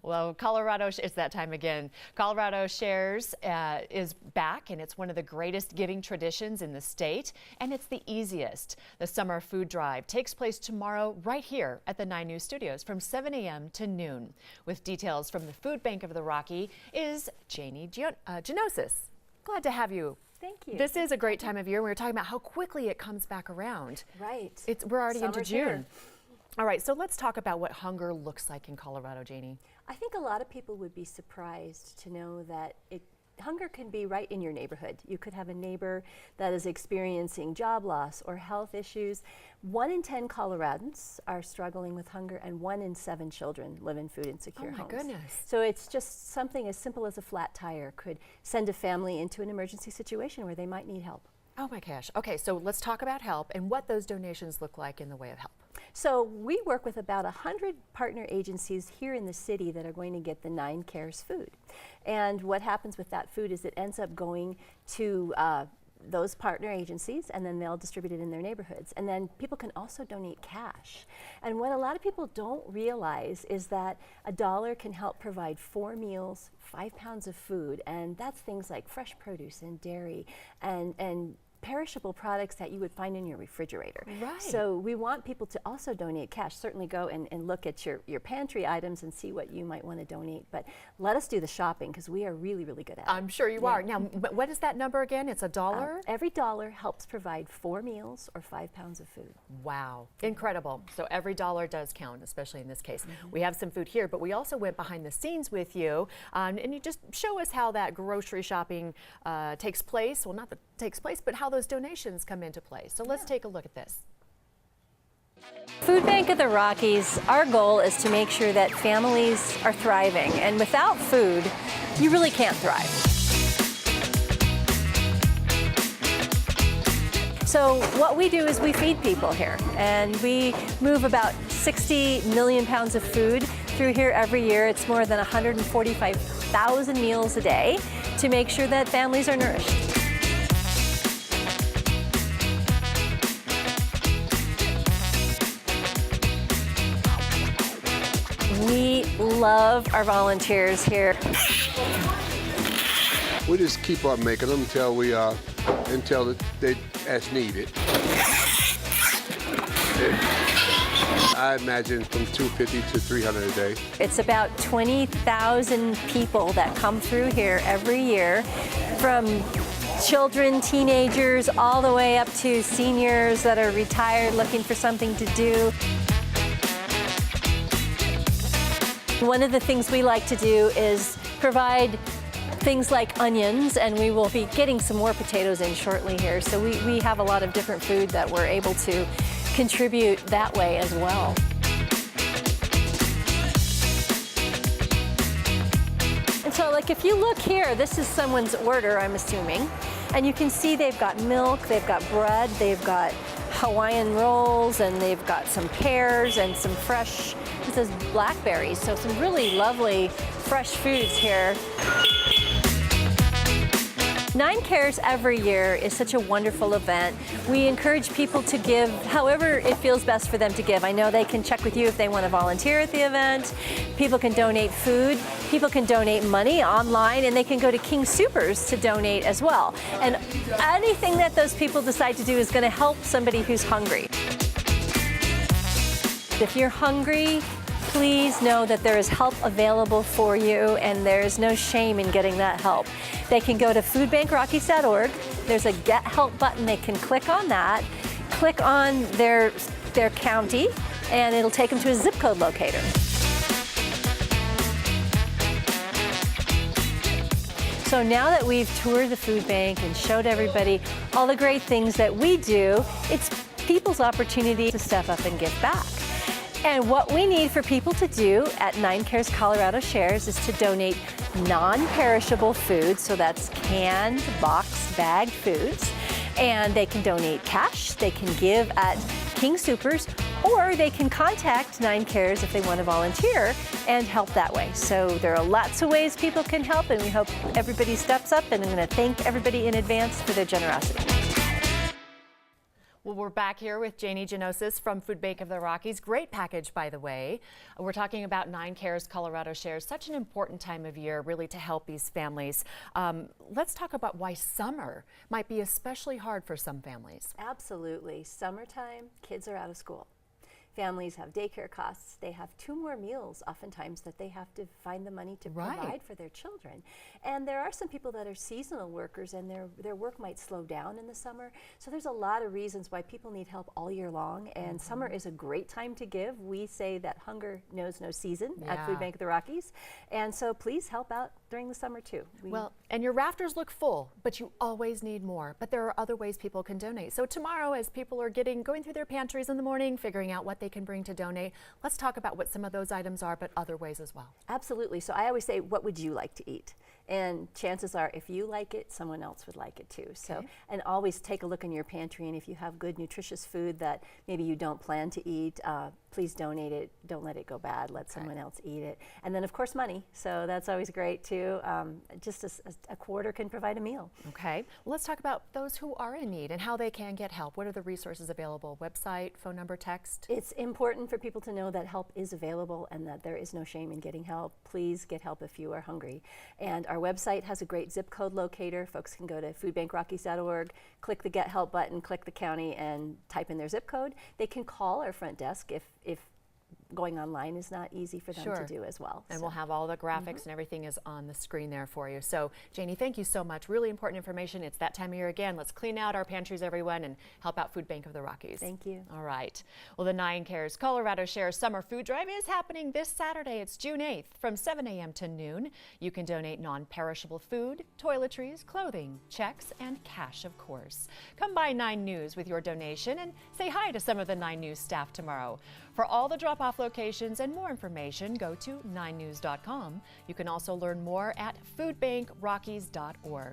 Well, Colorado, it's that time again. Colorado Shares is back, and it's one of the greatest giving traditions in the state, and it's the easiest. The summer food drive takes place tomorrow right here at the 9 News studios from 7 a.m. to noon. With details from the Food Bank of the Rocky is Janie Genosis. Glad to have you. Thank you. This is a great time of year. We were talking about how quickly it comes back around. Right. We're already Summer's into June. here. All right, so let's talk about what hunger looks like in Colorado, Janie. I think a lot of people would be surprised to know that hunger can be right in your neighborhood. You could have a neighbor that is experiencing job loss or health issues. 1 in 10 Coloradans are struggling with hunger, and 1 in 7 children live in food insecure homes. Oh my goodness. So it's just something as simple as a flat tire could send a family into an emergency situation where they might need help. Oh my gosh. Okay, so let's talk about help and what those donations look like in the way of help. So we work with about 100 partner agencies here in the city that are going to get the 9Cares food. And what happens with that food is it ends up going to those partner agencies, and then they'll distribute it in their neighborhoods. And then people can also donate cash. And what a lot of people don't realize is that $1 can help provide 4 meals, 5 pounds of food, and that's things like fresh produce and dairy and perishable products that you would find in your refrigerator. Right. So we want people to also donate cash. Certainly go and look at your pantry items and see what you might want to donate, but let us do the shopping because we are really, really good at it. I'm sure you are. Now, what is that number again? It's $1? Every $1 helps provide 4 meals or 5 pounds of food. Wow, incredible. So every $1 does count, especially in this case. We have some food here, but we also went behind the scenes with you, and you just show us how that grocery shopping takes place. Well, not that takes place, but how those donations come into play. So let's take a look at this. Food Bank of the Rockies, our goal is to make sure that families are thriving, and without food, you really can't thrive. So what we do is we feed people here, and we move about 60 million pounds of food through here every year. It's more than 145,000 meals a day to make sure that families are nourished. We love our volunteers here. We just keep on making them until they as needed. I imagine from 250 to 300 a day. It's about 20,000 people that come through here every year, from children, teenagers, all the way up to seniors that are retired looking for something to do. One of the things we like to do is provide things like onions, and we will be getting some more potatoes in shortly here. So we have a lot of different food that we're able to contribute that way as well. And so like if you look here, this is someone's order, I'm assuming, and you can see they've got milk, they've got bread, they've got Hawaiian rolls, and they've got some pears and some fresh, it says blackberries, so some really lovely fresh foods here. 9Cares every year is such a wonderful event. We encourage people to give however it feels best for them to give. I know they can check with you if they want to volunteer at the event. People can donate food. People can donate money online, and they can go to King Soopers to donate as well. And anything that those people decide to do is going to help somebody who's hungry. If you're hungry, please know that there is help available for you, and there is no shame in getting that help. They can go to foodbankrockies.org. There's a Get Help button. They can click on that, click on their county, and it'll take them to a zip code locator. So now that we've toured the food bank and showed everybody all the great things that we do, it's people's opportunity to step up and give back. And what we need for people to do at 9Cares Colorado Shares is to donate non-perishable foods, so that's canned, boxed, bagged foods. And they can donate cash, they can give at King Soopers, or they can contact 9Cares if they want to volunteer and help that way. So there are lots of ways people can help, and we hope everybody steps up, and I'm going to thank everybody in advance for their generosity. Well, we're back here with Janie Genosis from Food Bank of the Rockies. Great package, by the way. We're talking about 9Cares Colorado Shares, such an important time of year, really, to help these families. Let's talk about why summer might be especially hard for some families. Absolutely. Summertime, kids are out of school. Families have daycare costs. They have 2 more meals oftentimes that they have to find the money to provide for their children. And there are some people that are seasonal workers and their work might slow down in the summer. So there's a lot of reasons why people need help all year long, and summer is a great time to give. We say that hunger knows no season at Food Bank of the Rockies. And so please help out during the summer too. Well, and your rafters look full, but you always need more. But there are other ways people can donate. So tomorrow, as people are going through their pantries in the morning, figuring out what they can bring to donate, let's talk about what some of those items are, but other ways as well. Absolutely. So I always say, what would you like to eat? And chances are, if you like it, someone else would like it too. So, and always take a look in your pantry, and if you have good, nutritious food that maybe you don't plan to eat, please donate it. Don't let it go bad. Let someone else eat it. And then, of course, money. So that's always great too. Just a quarter can provide a meal. Okay. Well, let's talk about those who are in need and how they can get help. What are the resources available? Website, phone number, text? It's important for people to know that help is available and that there is no shame in getting help. Please get help if you are hungry. And our website has a great zip code locator. Folks can go to foodbankrockies.org, click the Get Help button, click the county, and type in their zip code. They can call our front desk if going online is not easy for them to do as well. And we'll have all the graphics and everything is on the screen there for you. So, Janie, thank you so much. Really important information. It's that time of year again. Let's clean out our pantries, everyone, and help out Food Bank of the Rockies. Thank you. All right. Well, the 9Cares Colorado Shares Summer Food Drive is happening this Saturday. It's June 8th from 7 a.m. to noon. You can donate non-perishable food, toiletries, clothing, checks, and cash, of course. Come by 9 News with your donation and say hi to some of the 9 News staff tomorrow. For all the drop-off locations and more information, go to 9news.com. You can also learn more at foodbankrockies.org.